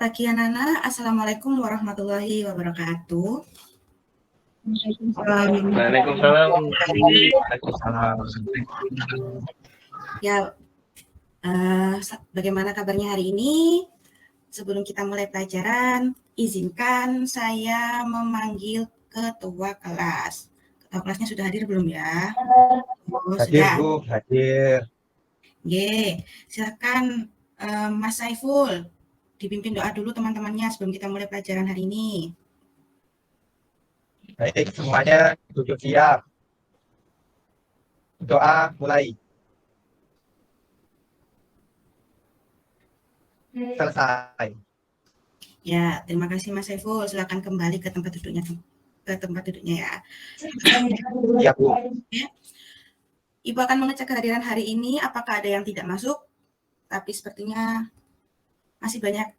pagi anak-anak. Assalamualaikum warahmatullahi wabarakatuh. Waalaikumsalam. Ya, bagaimana kabarnya hari ini? Sebelum kita mulai pelajaran, izinkan saya memanggil ketua kelas. Ketua kelasnya sudah hadir belum ya? Hadir, sudah. Bu, hadir. Silakan Mas Saiful, dipimpin doa dulu teman-temannya sebelum kita mulai pelajaran hari ini. Baik, semuanya duduk siap. Doa mulai. Selesai. Ya, terima kasih Mas Saiful. Silakan kembali ke tempat duduknya ya. Ya, Bu. Ibu akan mengecek kehadiran hari ini. Apakah ada yang tidak masuk? Tapi sepertinya masih banyak.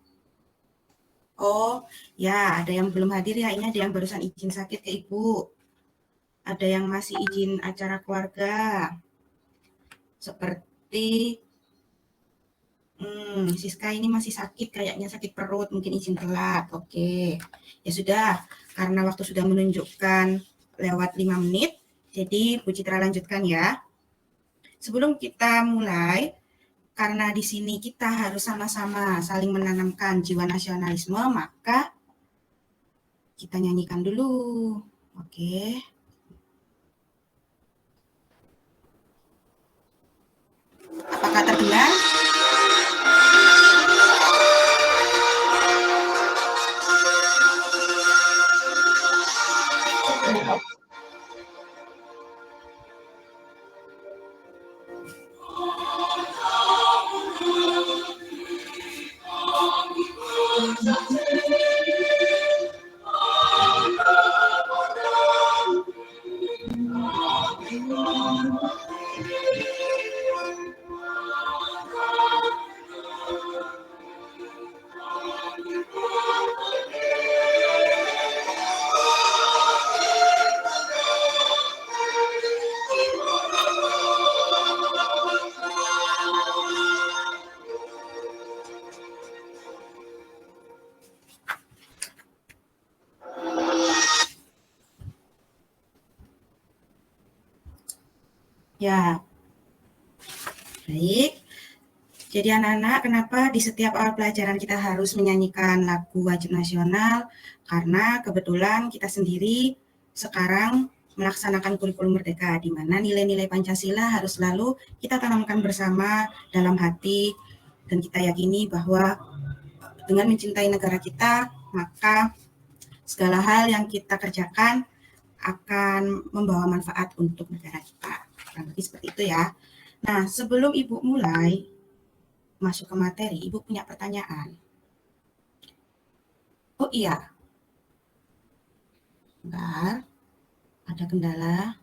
Oh, ya, ada yang belum hadir ya. Ini ada yang barusan izin sakit ke Ibu. Ada yang masih izin acara keluarga. Seperti Siska ini masih sakit, kayaknya sakit perut, mungkin izin telat. Oke, ya sudah, karena waktu sudah menunjukkan lewat 5 menit, jadi Bu Citra lanjutkan ya. Sebelum kita mulai, karena di sini kita harus sama-sama saling menanamkan jiwa nasionalisme, maka kita nyanyikan dulu. Oke. Apakah terdengar? Ya, baik. Jadi anak-anak, kenapa di setiap awal pelajaran kita harus menyanyikan lagu wajib nasional? Karena kebetulan kita sendiri sekarang melaksanakan kurikulum merdeka, di mana nilai-nilai Pancasila harus selalu kita tanamkan bersama dalam hati, dan kita yakini bahwa dengan mencintai negara kita, maka segala hal yang kita kerjakan akan membawa manfaat untuk negara kita. Lebih seperti itu ya. Nah, sebelum Ibu mulai masuk ke materi, Ibu punya pertanyaan. Oh iya. Bentar. Ada kendala.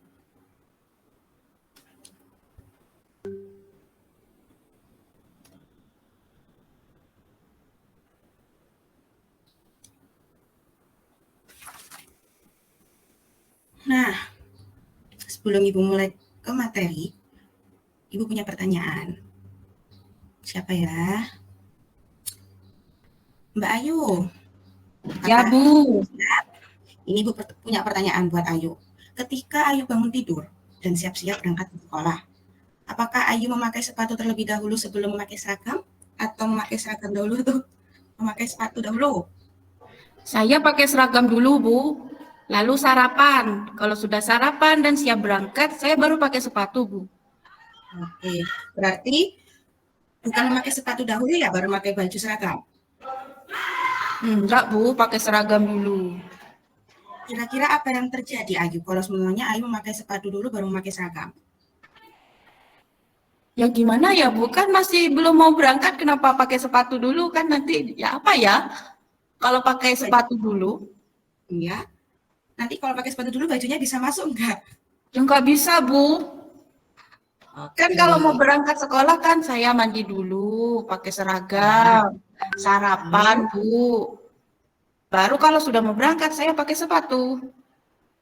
Nah, sebelum Ibu mulai ke materi, Ibu punya pertanyaan. Siapa ya? Mbak Ayu. Ya, Bu. Ini Ibu punya pertanyaan buat Ayu. Ketika Ayu bangun tidur dan siap-siap berangkat ke sekolah, apakah Ayu memakai sepatu terlebih dahulu sebelum memakai seragam? Atau memakai seragam dahulu tuh? Memakai sepatu dahulu? Saya pakai seragam dulu, Bu. Lalu sarapan. Kalau sudah sarapan dan siap berangkat, saya baru pakai sepatu, Bu. Oke, berarti bukan memakai sepatu dahulu ya, baru pakai baju seragam? Enggak, Bu. Pakai seragam dulu. Kira-kira apa yang terjadi, Ayu? Kalau semuanya Ayu memakai sepatu dulu, baru memakai seragam? Ya gimana ya, Bu? Kan masih belum mau berangkat, kenapa pakai sepatu dulu? Kan nanti, ya apa ya? Kalau pakai sepatu dulu. Iya. Nanti kalau pakai sepatu dulu, bajunya bisa masuk enggak? Ya nggak bisa, Bu. Kan Oke. kalau mau berangkat sekolah kan saya mandi dulu, pakai seragam, sarapan, Bu. Baru kalau sudah mau berangkat, saya pakai sepatu.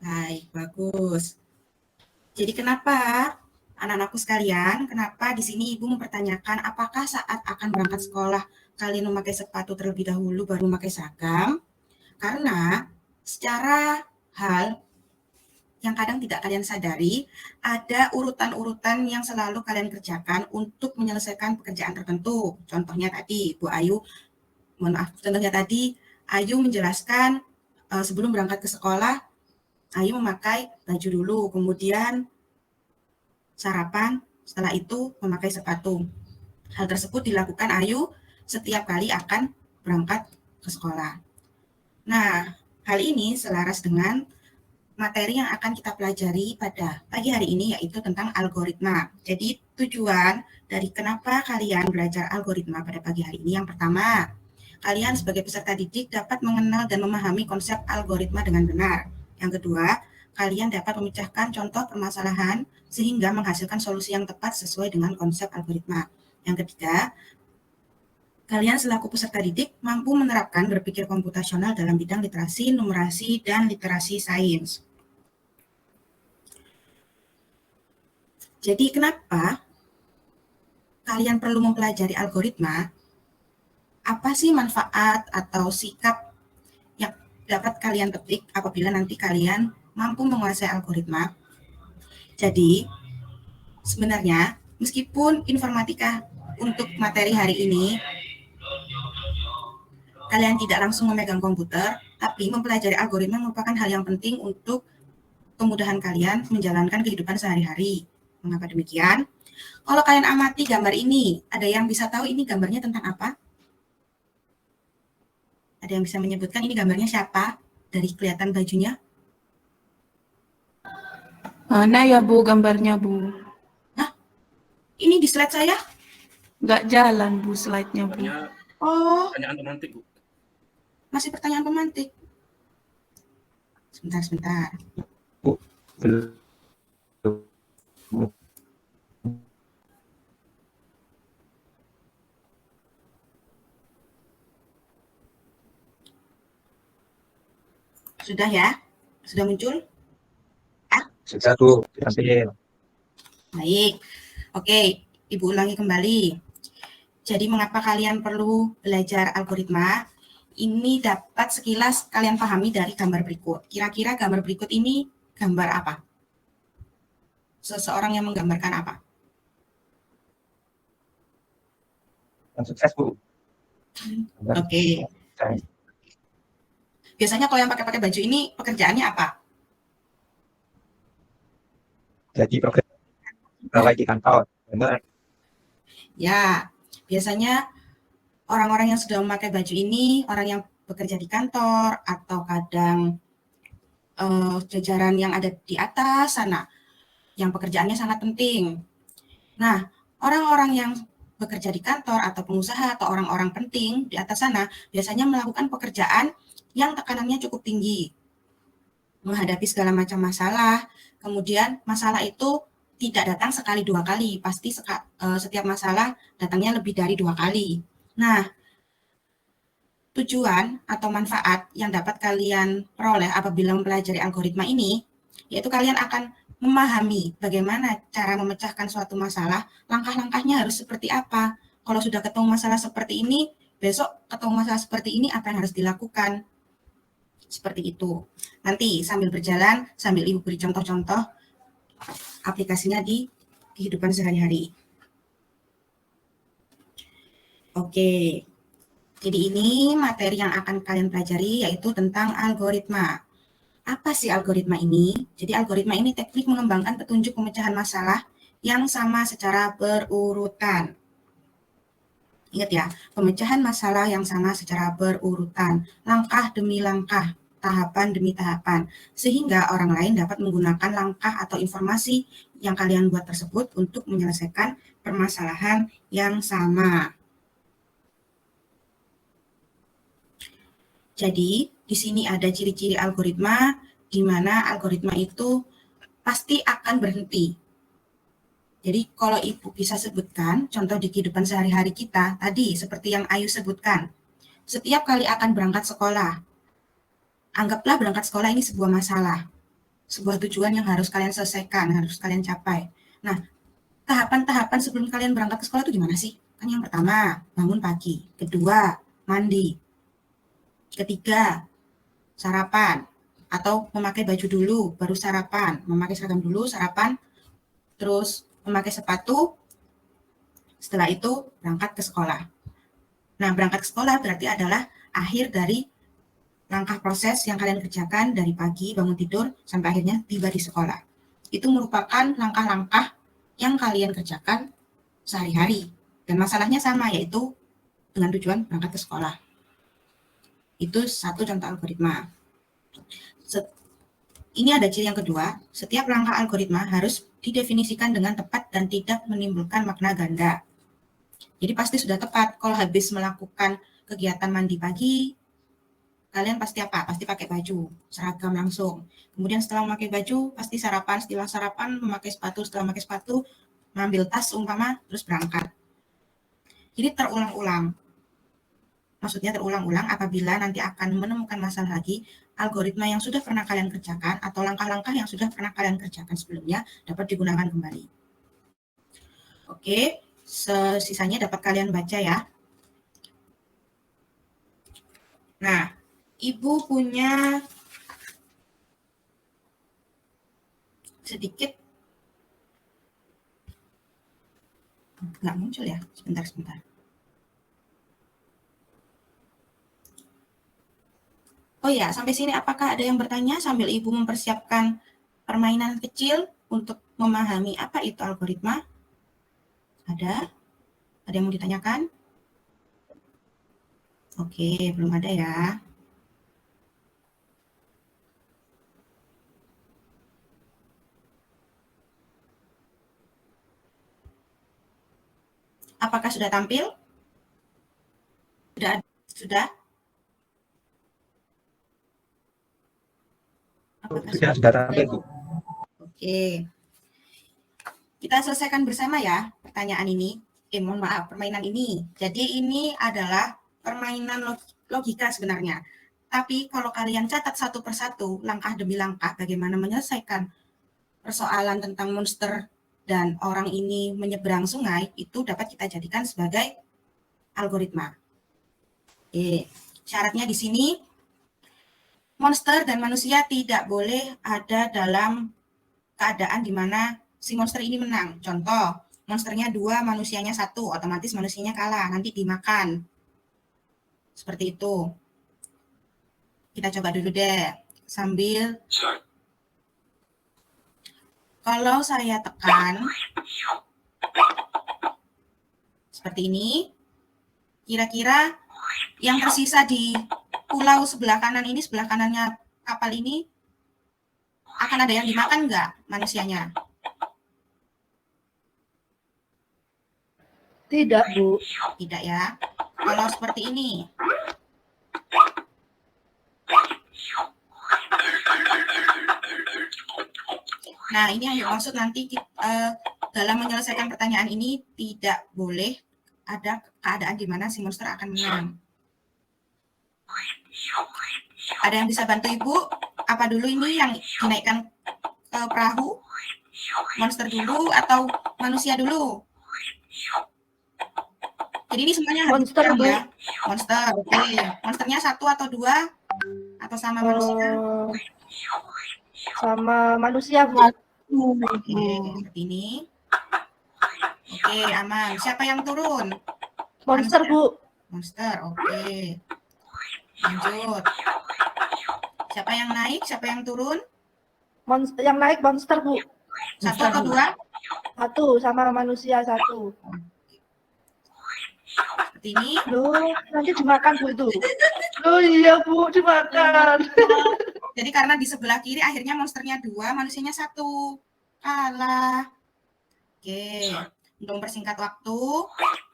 Baik, bagus. Jadi kenapa, anak-anakku sekalian, kenapa di sini Ibu mempertanyakan apakah saat akan berangkat sekolah kalian memakai sepatu terlebih dahulu baru memakai seragam? Karena secara hal yang kadang tidak kalian sadari, ada urutan-urutan yang selalu kalian kerjakan untuk menyelesaikan pekerjaan tertentu. Contohnya tadi, Bu Ayu, mohon maaf, contohnya tadi, Ayu menjelaskan sebelum berangkat ke sekolah, Ayu memakai baju dulu, kemudian sarapan, setelah itu memakai sepatu. Hal tersebut dilakukan Ayu setiap kali akan berangkat ke sekolah. Nah, hal ini selaras dengan materi yang akan kita pelajari pada pagi hari ini, yaitu tentang algoritma. Jadi tujuan dari kenapa kalian belajar algoritma pada pagi hari ini, yang pertama, kalian sebagai peserta didik dapat mengenal dan memahami konsep algoritma dengan benar. Yang kedua, kalian dapat memecahkan contoh permasalahan sehingga menghasilkan solusi yang tepat sesuai dengan konsep algoritma. Yang ketiga, kalian selaku peserta didik mampu menerapkan berpikir komputasional dalam bidang literasi, numerasi, dan literasi sains. Jadi kenapa kalian perlu mempelajari algoritma? Apa sih manfaat atau sikap yang dapat kalian petik apabila nanti kalian mampu menguasai algoritma? Jadi sebenarnya meskipun informatika untuk materi hari ini kalian tidak langsung memegang komputer, tapi mempelajari algoritma merupakan hal yang penting untuk kemudahan kalian menjalankan kehidupan sehari-hari. Mengapa demikian? Kalau kalian amati gambar ini, ada yang bisa tahu ini gambarnya tentang apa? Ada yang bisa menyebutkan ini gambarnya siapa? Dari kelihatan bajunya. Mana ya Bu gambarnya Bu? Ini di slide saya? Nggak jalan Bu slide-nya Bu. Oh, Pertanyaan pemantik, Bu. masih pertanyaan pemantik. Sebentar. Belum. Sudah ya? Sudah muncul? Sudah, Bu. Diambil. Baik. Oke, Ibu ulangi kembali. Jadi mengapa kalian perlu belajar algoritma? Ini dapat sekilas kalian pahami dari gambar berikut. Kira-kira gambar berikut ini gambar apa? Seseorang yang menggambarkan apa? Yang sukses, Bu. Oke. Biasanya kalau yang pakai baju ini pekerjaannya apa? Jadi pegawai di kantor. Benar. Ya, biasanya orang-orang yang sudah memakai baju ini, orang yang bekerja di kantor atau kadang jajaran yang ada di atas sana, yang pekerjaannya sangat penting. Nah, orang-orang yang bekerja di kantor atau pengusaha atau orang-orang penting di atas sana biasanya melakukan pekerjaan yang tekanannya cukup tinggi, menghadapi segala macam masalah. Kemudian masalah itu tidak datang sekali dua kali, pasti setiap masalah datangnya lebih dari 2 kali. Nah, tujuan atau manfaat yang dapat kalian peroleh apabila mempelajari algoritma ini, yaitu kalian akan memahami bagaimana cara memecahkan suatu masalah, langkah-langkahnya harus seperti apa. Kalau sudah ketemu masalah seperti ini, besok ketemu masalah seperti ini, apa yang harus dilakukan. Seperti itu. Nanti sambil berjalan, sambil Ibu beri contoh-contoh aplikasinya di kehidupan sehari-hari. Oke, jadi ini materi yang akan kalian pelajari yaitu tentang algoritma. Apa sih algoritma ini? Jadi algoritma ini teknik mengembangkan petunjuk pemecahan masalah yang sama secara berurutan. Ingat ya, pemecahan masalah yang sama secara berurutan, langkah demi langkah, tahapan demi tahapan, sehingga orang lain dapat menggunakan langkah atau informasi yang kalian buat tersebut untuk menyelesaikan permasalahan yang sama. Jadi, di sini ada ciri-ciri algoritma, di mana algoritma itu pasti akan berhenti. Jadi, kalau Ibu bisa sebutkan, contoh di kehidupan sehari-hari kita, tadi seperti yang Ayu sebutkan, setiap kali akan berangkat sekolah, anggaplah berangkat sekolah ini sebuah masalah, sebuah tujuan yang harus kalian selesaikan, harus kalian capai. Nah, tahapan-tahapan sebelum kalian berangkat ke sekolah itu gimana sih? Kan yang pertama, bangun pagi. Kedua, mandi. Ketiga, sarapan. Atau memakai baju dulu, baru sarapan. Memakai seragam dulu, sarapan. Terus memakai sepatu. Setelah itu, berangkat ke sekolah. Nah, berangkat ke sekolah berarti adalah akhir dari langkah proses yang kalian kerjakan dari pagi bangun tidur sampai akhirnya tiba di sekolah. Itu merupakan langkah-langkah yang kalian kerjakan sehari-hari. Dan masalahnya sama, yaitu dengan tujuan berangkat ke sekolah. Itu satu contoh algoritma. Ini ada ciri yang kedua, setiap langkah algoritma harus didefinisikan dengan tepat dan tidak menimbulkan makna ganda. Jadi pasti sudah tepat. Kalau habis melakukan kegiatan mandi pagi, kalian pasti apa? Pasti pakai baju, seragam langsung. Kemudian setelah memakai baju, pasti sarapan. Setelah sarapan, memakai sepatu. Setelah memakai sepatu, mengambil tas umpama, terus berangkat. Jadi terulang-ulang. Maksudnya terulang-ulang apabila nanti akan menemukan masalah lagi, algoritma yang sudah pernah kalian kerjakan atau langkah-langkah yang sudah pernah kalian kerjakan sebelumnya dapat digunakan kembali. Oke, sisanya dapat kalian baca ya. Nah, Ibu punya sedikit, nggak muncul ya, sebentar. Oh ya, sampai sini apakah ada yang bertanya sambil Ibu mempersiapkan permainan kecil untuk memahami apa itu algoritma? Ada? Ada yang mau ditanyakan? Oke, belum ada ya. Apakah sudah tampil? Sudah? Apakah Sudah tampil, Bu. Oke. Kita selesaikan bersama ya pertanyaan ini. Mohon maaf, permainan ini. Jadi ini adalah permainan logika sebenarnya. Tapi kalau kalian catat satu persatu, langkah demi langkah, bagaimana menyelesaikan persoalan tentang monster dan orang ini menyeberang sungai, itu dapat kita jadikan sebagai algoritma. Syaratnya di sini, monster dan manusia tidak boleh ada dalam keadaan di mana si monster ini menang. Contoh, monsternya 2, manusianya 1, otomatis manusianya kalah, nanti dimakan. Seperti itu. Kita coba dulu deh, sambil kalau saya tekan seperti ini, kira-kira yang tersisa di pulau sebelah kanan ini, sebelah kanannya kapal ini, akan ada yang dimakan nggak manusianya? Tidak, Bu. Tidak ya. Kalau seperti ini, nah ini yang dimaksud nanti dalam menyelesaikan pertanyaan ini tidak boleh ada keadaan di mana si monster akan menang. Ada yang bisa bantu Ibu? Apa dulu ini yang dinaikkan ke perahu? Monster dulu atau manusia dulu? Jadi ini semuanya harus Monster, Bu. ya. Monster, oke. Monsternya 1 atau 2? Atau sama manusia? Sama manusia, Bu. Oke, seperti ini. Oke, aman. Siapa yang turun? Monster, Bu. Monster, oke. Lanjut. Siapa yang naik? Siapa yang turun? Yang naik monster, Bu. 1 atau 2? 1 sama manusia 1. Seperti ini. Loh, nanti dimakan, Bu, itu. Oh iya, Bu, dimakan. Jadi karena di sebelah kiri akhirnya monsternya 2, manusianya 1. Kalah. Oke, untuk mempersingkat waktu.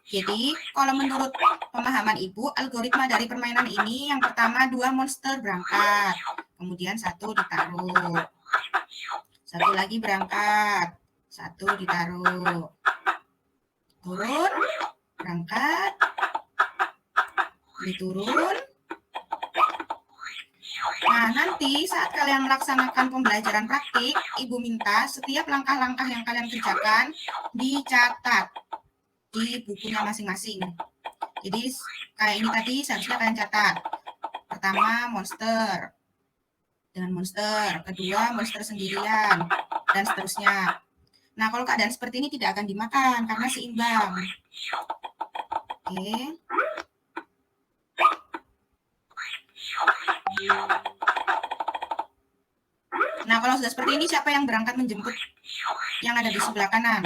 Jadi kalau menurut pemahaman Ibu, algoritma dari permainan ini yang pertama 2 monster berangkat. Kemudian 1 ditaruh. 1 lagi berangkat. 1 ditaruh. Turun. Berangkat. Diturun. Nah, nanti saat kalian melaksanakan pembelajaran praktik, Ibu minta setiap langkah-langkah yang kalian kerjakan dicatat. di bukunya masing-masing. Jadi kayak ini tadi seharusnya kalian catat. Pertama monster dengan monster, kedua monster sendirian, dan seterusnya. Nah, kalau keadaan seperti ini tidak akan dimakan karena seimbang. Oke. Nah, kalau sudah seperti ini, siapa yang berangkat menjemput yang ada di sebelah kanan?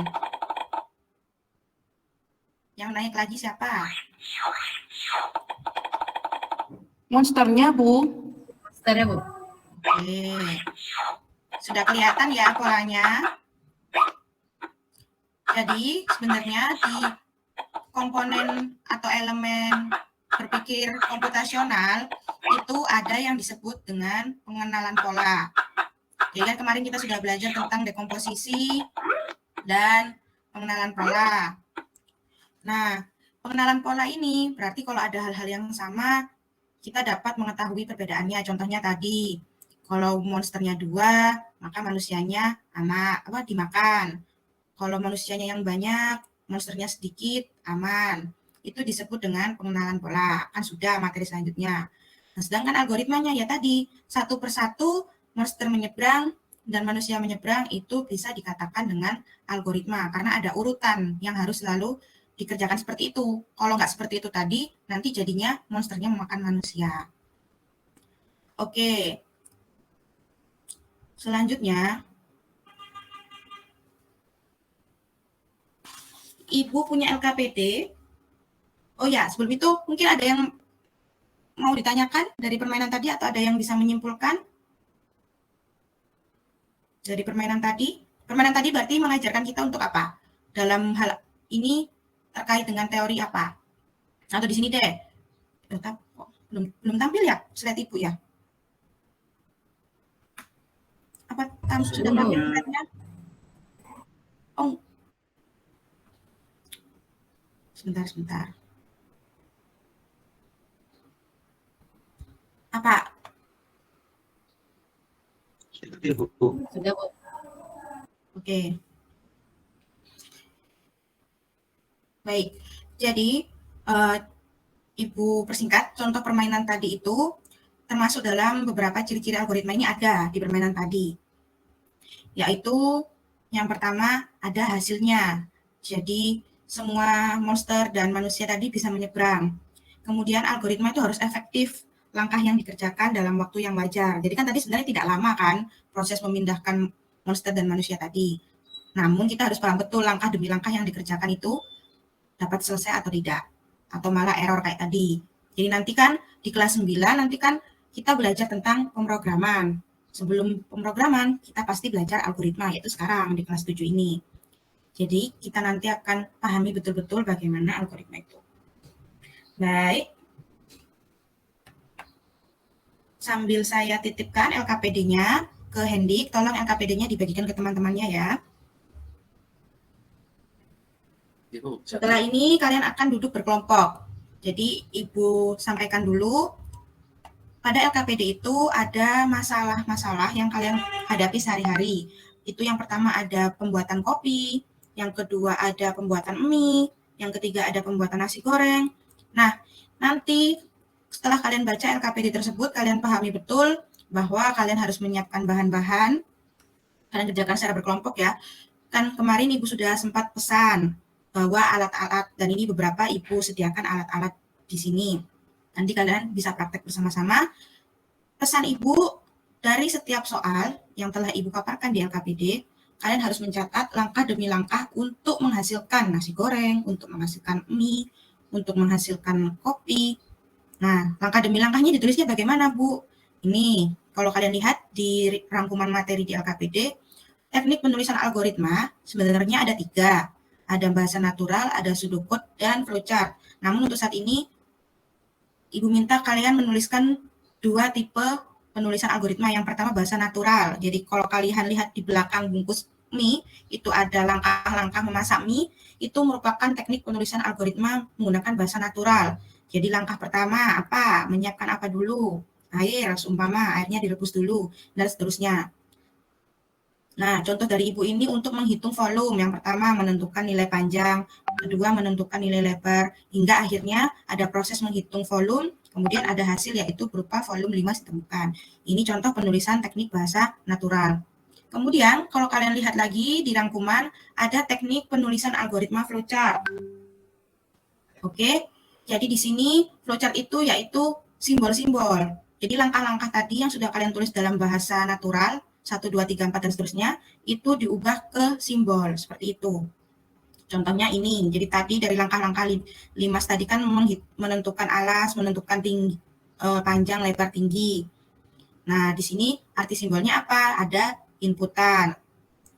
Yang naik lagi siapa? Monsternya, Bu. Monsternya, Bu. Oke. Sudah kelihatan ya polanya? Jadi, sebenarnya di komponen atau elemen berpikir komputasional itu ada yang disebut dengan pengenalan pola. Jadi kan kemarin kita sudah belajar tentang dekomposisi dan pengenalan pola. Nah, pengenalan pola ini berarti kalau ada hal-hal yang sama, kita dapat mengetahui perbedaannya. Contohnya tadi, kalau monsternya 2, maka manusianya dimakan. Kalau manusianya yang banyak, monsternya sedikit, aman. Itu disebut dengan pengenalan pola. Kan sudah materi selanjutnya. Nah, sedangkan algoritmanya ya tadi, satu persatu monster menyeberang dan manusia menyeberang itu bisa dikatakan dengan algoritma. Karena ada urutan yang harus selalu dikerjakan seperti itu. Kalau nggak seperti itu tadi, nanti jadinya monsternya memakan manusia. Oke. Selanjutnya, Ibu punya LKPD. Oh ya, sebelum itu mungkin ada yang mau ditanyakan dari permainan tadi atau ada yang bisa menyimpulkan dari permainan tadi? Permainan tadi berarti mengajarkan kita untuk apa? Dalam hal ini terkait dengan teori apa? Atau di sini deh. Belum tampil ya slide Ibu ya? Apa sudah tampil slide-nya? Oh. Sebentar. Apa? Sudah, Bu. Oke. Baik. Jadi, Ibu persingkat contoh permainan tadi itu termasuk dalam beberapa ciri-ciri algoritma ini ada di permainan tadi. Yaitu yang pertama ada hasilnya. Jadi, semua monster dan manusia tadi bisa menyeberang. Kemudian algoritma itu harus efektif langkah yang dikerjakan dalam waktu yang wajar. Jadi kan tadi sebenarnya tidak lama kan proses memindahkan monster dan manusia tadi. Namun kita harus paham betul langkah demi langkah yang dikerjakan itu dapat selesai atau tidak. Atau malah error kayak tadi. Jadi nanti kan di kelas 9 nanti kan kita belajar tentang pemrograman. Sebelum pemrograman kita pasti belajar algoritma, yaitu sekarang di kelas 7 ini. Jadi kita nanti akan pahami betul-betul bagaimana algoritma itu. Baik. Sambil saya titipkan LKPD-nya ke Hendik, tolong LKPD-nya dibagikan ke teman-temannya ya. Setelah ini kalian akan duduk berkelompok. Jadi Ibu sampaikan dulu, pada LKPD itu ada masalah-masalah yang kalian hadapi sehari-hari. Itu yang pertama ada pembuatan kopi, yang kedua ada pembuatan mie, yang ketiga ada pembuatan nasi goreng. Nah, nanti setelah kalian baca LKPD tersebut, kalian pahami betul bahwa kalian harus menyiapkan bahan-bahan. Kalian kerjakan secara berkelompok ya. Kan kemarin Ibu sudah sempat pesan bahwa alat-alat, dan ini beberapa Ibu sediakan alat-alat di sini. Nanti kalian bisa praktek bersama-sama. Pesan Ibu, dari setiap soal yang telah Ibu paparkan di LKPD, kalian harus mencatat langkah demi langkah untuk menghasilkan nasi goreng, untuk menghasilkan mie, untuk menghasilkan kopi. Nah, langkah demi langkahnya ditulisnya bagaimana, Bu? Ini, kalau kalian lihat di rangkuman materi di LKPD, teknik penulisan algoritma sebenarnya ada 3. Ada bahasa natural, ada pseudocode, dan flowchart. Namun untuk saat ini, Ibu minta kalian menuliskan 2 tipe penulisan algoritma. Yang pertama bahasa natural. Jadi kalau kalian lihat di belakang bungkus mie, itu ada langkah-langkah memasak mie, itu merupakan teknik penulisan algoritma menggunakan bahasa natural. Jadi langkah pertama apa? Menyiapkan apa dulu? Air, seumpama airnya direbus dulu, dan seterusnya. Nah, contoh dari Ibu ini untuk menghitung volume. Yang pertama menentukan nilai panjang, kedua menentukan nilai lebar, hingga akhirnya ada proses menghitung volume, kemudian ada hasil yaitu berupa volume 5 ditemukan. Ini contoh penulisan teknik bahasa natural. Kemudian kalau kalian lihat lagi di rangkuman ada teknik penulisan algoritma flowchart. Oke, jadi di sini flowchart itu yaitu simbol-simbol. Jadi langkah-langkah tadi yang sudah kalian tulis dalam bahasa natural 1, 2, 3, 4 dan seterusnya itu diubah ke simbol seperti itu. Contohnya ini. Jadi tadi dari langkah-langkah 5 tadi kan menentukan alas, menentukan tinggi, panjang, lebar, tinggi. Nah, di sini arti simbolnya apa? Ada inputan.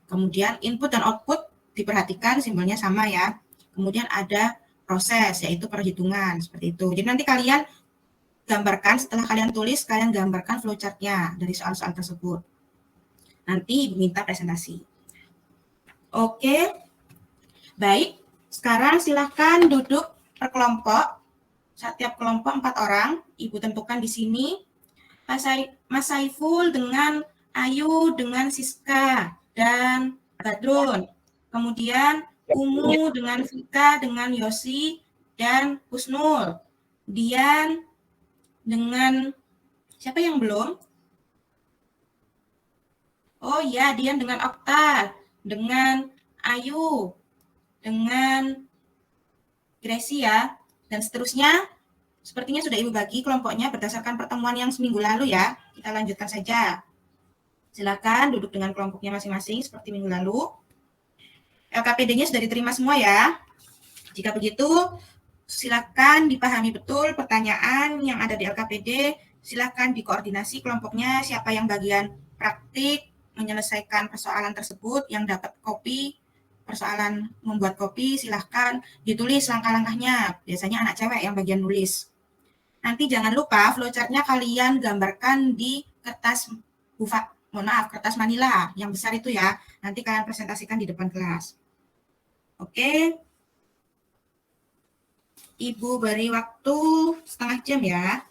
Kemudian input dan output diperhatikan simbolnya sama ya. Kemudian ada proses yaitu perhitungan seperti itu. Jadi nanti kalian gambarkan setelah kalian tulis, kalian gambarkan flowchart-nya dari soal-soal tersebut. Nanti Ibu minta presentasi. Oke. Baik, sekarang silakan duduk per kelompok. Setiap kelompok 4 orang. Ibu tentukan di sini. Mas Saiful dengan Ayu, dengan Siska, dan Badrun. Kemudian Umu dengan Vika, dengan Yosi, dan Husnul. Dian dengan, siapa yang belum? Oh ya, Dian dengan Okta, dengan Ayu, dengan Gracia, dan seterusnya. Sepertinya sudah Ibu bagi kelompoknya berdasarkan pertemuan yang seminggu lalu ya. Kita lanjutkan saja. Silakan duduk dengan kelompoknya masing-masing seperti minggu lalu. LKPD-nya sudah diterima semua ya. Jika begitu, silakan dipahami betul pertanyaan yang ada di LKPD. Silakan dikoordinasi kelompoknya siapa yang bagian praktik menyelesaikan persoalan tersebut, yang dapat kopi persoalan membuat kopi, silahkan ditulis langkah-langkahnya. Biasanya anak cewek yang bagian nulis. Nanti jangan lupa flowchart-nya kalian gambarkan di kertas kertas manila yang besar itu ya. Nanti kalian presentasikan di depan kelas. Oke. Ibu beri waktu setengah jam ya.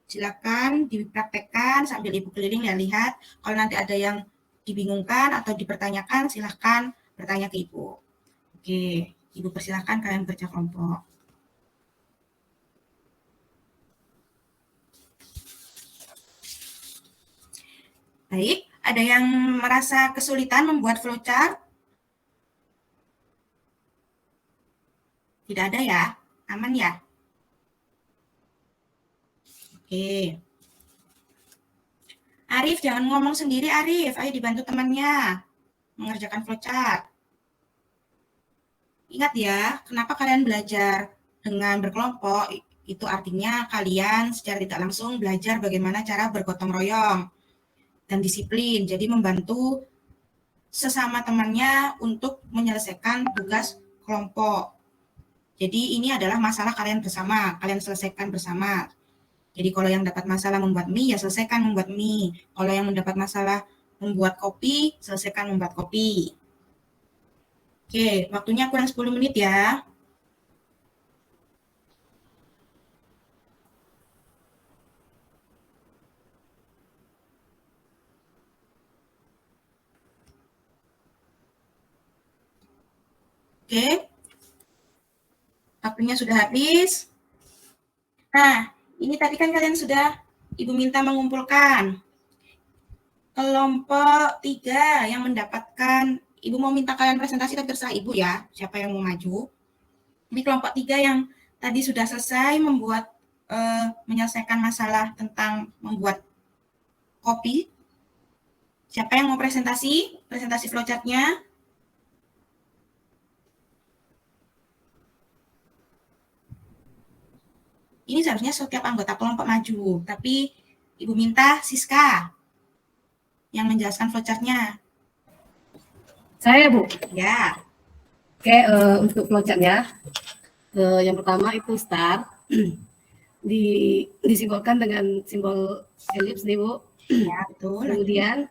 Silakan dipraktekkan sambil Ibu keliling ya, lihat. Kalau nanti ada yang dibingungkan atau dipertanyakan, silahkan bertanya ke Ibu. Oke, Ibu persilahkan kalian bekerja kelompok. Baik, ada yang merasa kesulitan membuat flowchart? Tidak ada ya? Aman ya? Oke. Arif, jangan ngomong sendiri Arif. Ayo dibantu temannya mengerjakan flowchart. Ingat ya, kenapa kalian belajar dengan berkelompok? Itu artinya kalian secara tidak langsung belajar bagaimana cara bergotong royong dan disiplin. Jadi membantu sesama temannya untuk menyelesaikan tugas kelompok. Jadi ini adalah masalah kalian bersama, kalian selesaikan bersama. Jadi kalau yang dapat masalah membuat mie, ya selesaikan membuat mie. Kalau yang mendapat masalah membuat kopi, selesaikan membuat kopi. Oke, waktunya kurang 10 menit ya. Oke, waktunya sudah habis. Nah, ini tadi kan kalian sudah Ibu minta mengumpulkan. Kelompok 3 yang mendapatkan, Ibu mau minta kalian presentasi tapi terserah Ibu ya, siapa yang mau maju. Ini kelompok 3 yang tadi sudah selesai membuat, menyelesaikan masalah tentang membuat kopi. Siapa yang mau presentasi flowchart-nya? Ini seharusnya setiap anggota kelompok maju, tapi Ibu minta Siska yang menjelaskan flowchart-nya. Saya, Bu. Ya. Oke, untuk flowchart-nya, yang pertama itu start. Disimbolkan dengan simbol elips nih, Bu. Ya, betul. Kemudian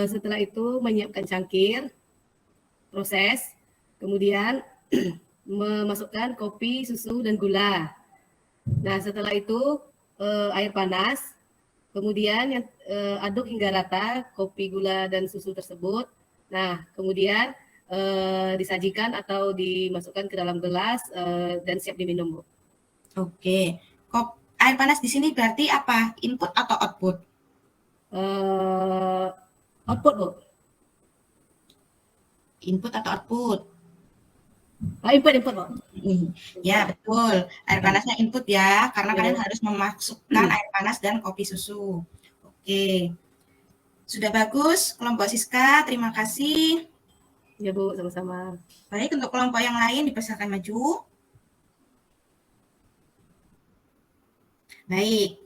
setelah itu menyiapkan cangkir, proses, kemudian memasukkan kopi, susu, dan gula. Nah, setelah itu air panas, kemudian aduk hingga rata kopi, gula, dan susu tersebut. Nah, kemudian disajikan atau dimasukkan ke dalam gelas dan siap diminum, Bu. Oke. Air panas di sini berarti apa? Input atau output? Output, Bu. Input atau output? Input, Bu. Ya, betul. Air panasnya input ya, karena Ya, kalian Bu. harus memasukkan air panas dan kopi susu. Oke. Sudah bagus, kelompok Siska. Terima kasih. Ya, Bu, sama-sama. Baik, untuk kelompok yang lain dipersilakan maju. Baik.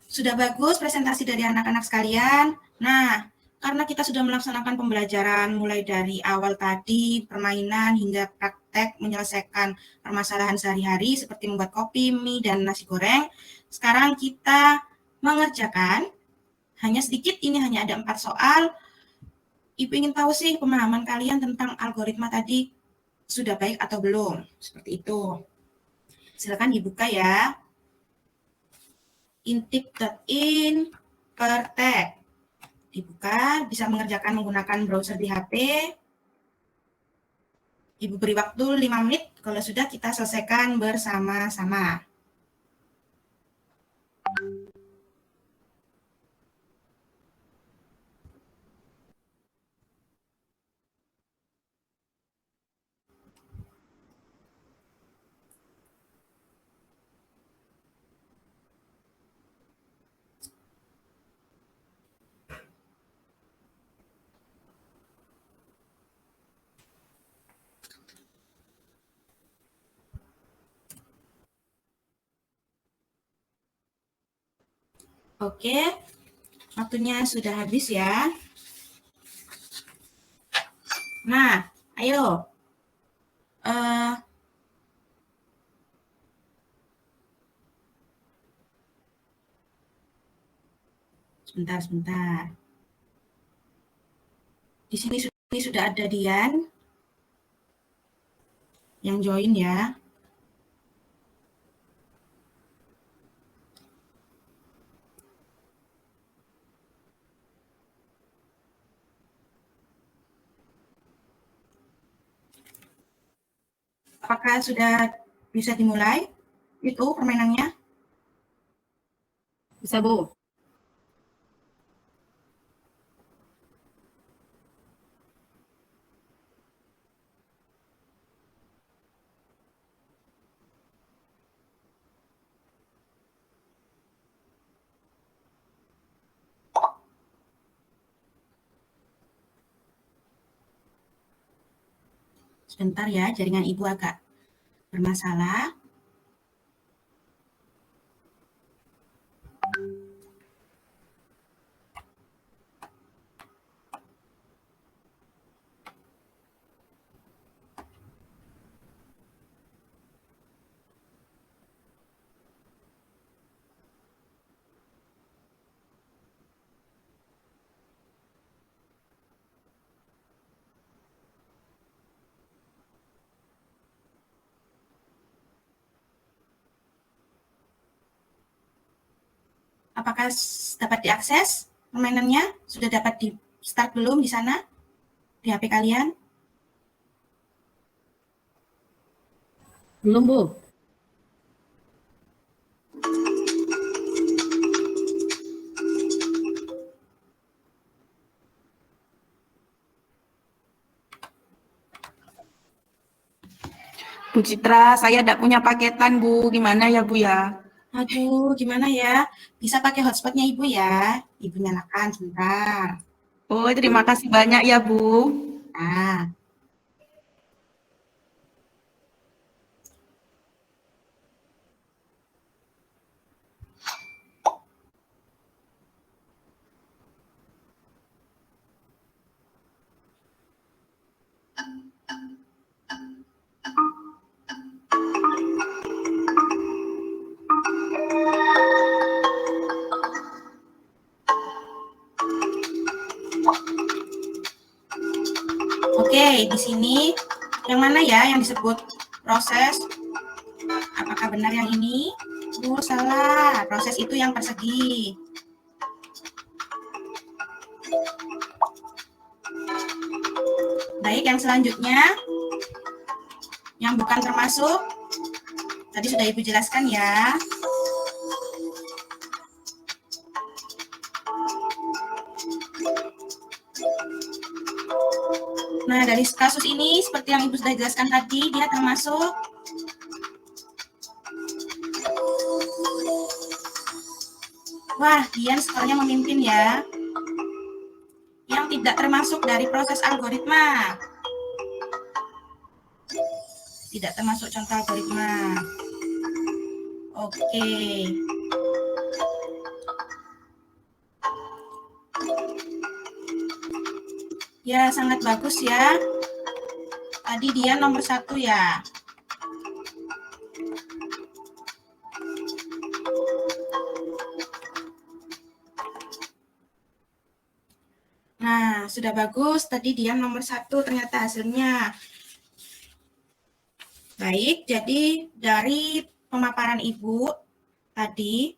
Sudah bagus presentasi dari anak-anak sekalian. Nah, karena kita sudah melaksanakan pembelajaran mulai dari awal tadi, permainan hingga praktek menyelesaikan permasalahan sehari-hari seperti membuat kopi, mie, dan nasi goreng. Sekarang kita mengerjakan, hanya sedikit, ini hanya ada 4 soal. Ibu ingin tahu sih pemahaman kalian tentang algoritma tadi sudah baik atau belum? Seperti itu. Silakan dibuka ya. Intip.in per tag. Dibuka, bisa mengerjakan menggunakan browser di HP. Ibu beri waktu 5 menit, kalau sudah kita selesaikan bersama-sama. Oke, waktunya sudah habis ya. Nah, ayo. Sebentar. Di sini sudah ada Dian yang join ya. Apakah sudah bisa dimulai itu permainannya? Bisa, Bu. Sebentar ya, jaringan Ibu agak bermasalah. Apakah dapat diakses permainannya? Sudah dapat di start belum di sana? Di HP kalian? Belum, Bu. Bu Citra, saya tidak punya paketan, Bu. Gimana ya, Bu ya? Aduh, gimana ya? Bisa pakai hotspotnya Ibu ya? Ibu nyalakan sebentar. Oh, terima kasih banyak ya, Bu. Nah, oke, di sini yang mana ya yang disebut proses? Apakah benar yang ini? Oh, salah. Proses itu yang persegi. Baik, yang selanjutnya, yang bukan termasuk, tadi sudah Ibu jelaskan ya. Nah, dari kasus ini, seperti yang Ibu sudah jelaskan tadi, dia termasuk wah, Dian skornya memimpin ya. Yang tidak termasuk dari proses algoritma. Tidak termasuk contoh algoritma. Oke. Ya, sangat bagus ya. Tadi dia nomor 1 ya. Nah, sudah bagus. Tadi dia nomor 1 ternyata hasilnya. Baik, jadi dari pemaparan Ibu tadi,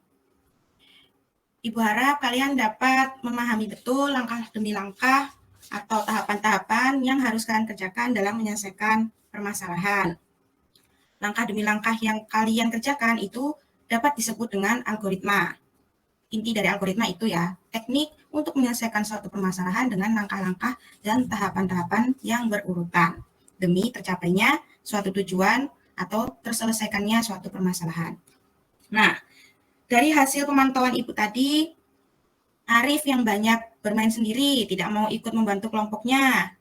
Ibu harap kalian dapat memahami betul langkah demi langkah atau tahapan-tahapan yang harus kalian kerjakan dalam menyelesaikan permasalahan. Langkah demi langkah yang kalian kerjakan itu dapat disebut dengan algoritma. Inti dari algoritma itu ya, teknik untuk menyelesaikan suatu permasalahan dengan langkah-langkah dan tahapan-tahapan yang berurutan demi tercapainya suatu tujuan atau terselesaikannya suatu permasalahan. Nah, dari hasil pemantauan Ibu tadi, Arif yang banyak bermain sendiri, tidak mau ikut membantu kelompoknya.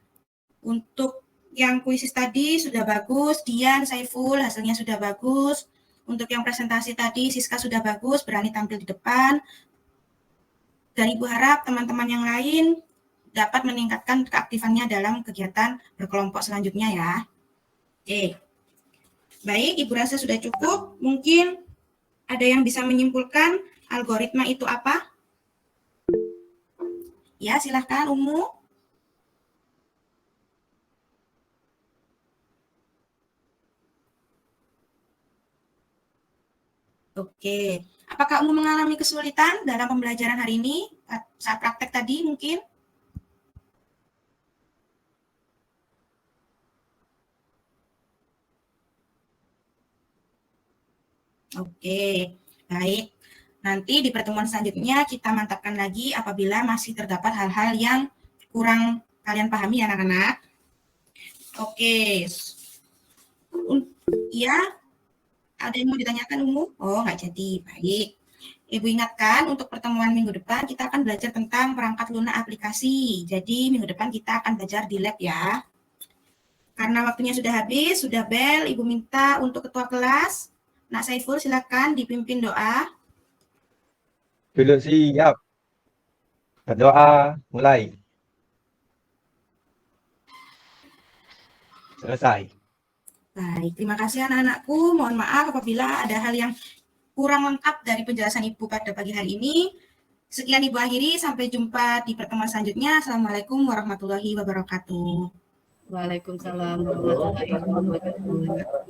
Untuk yang kuisis tadi sudah bagus, Dian, Saiful hasilnya sudah bagus. Untuk yang presentasi tadi, Siska sudah bagus, berani tampil di depan. Dan Ibu harap teman-teman yang lain dapat meningkatkan keaktifannya dalam kegiatan berkelompok selanjutnya ya. Oke. Baik, Ibu rasa sudah cukup. Mungkin ada yang bisa menyimpulkan algoritma itu apa? Ya, silahkan Umu. Oke, apakah Umu mengalami kesulitan dalam pembelajaran hari ini saat praktek tadi mungkin? Oke, baik. Nanti di pertemuan selanjutnya kita mantapkan lagi apabila masih terdapat hal-hal yang kurang kalian pahami ya anak-anak. Oke. Ya, ada yang mau ditanyakan Umu? Oh, nggak jadi. Baik. Ibu ingatkan untuk pertemuan minggu depan kita akan belajar tentang perangkat lunak aplikasi. Jadi minggu depan kita akan belajar di lab ya. Karena waktunya sudah habis, sudah bel, Ibu minta untuk ketua kelas. Nak Saiful silakan dipimpin doa. Dulu siap. Berdoa, mulai. Selesai. Baik, terima kasih anak-anakku. Mohon maaf apabila ada hal yang kurang lengkap dari penjelasan Ibu pada pagi hari ini. Sekian Ibu akhiri, sampai jumpa di pertemuan selanjutnya. Assalamualaikum warahmatullahi wabarakatuh. Waalaikumsalam warahmatullahi wabarakatuh.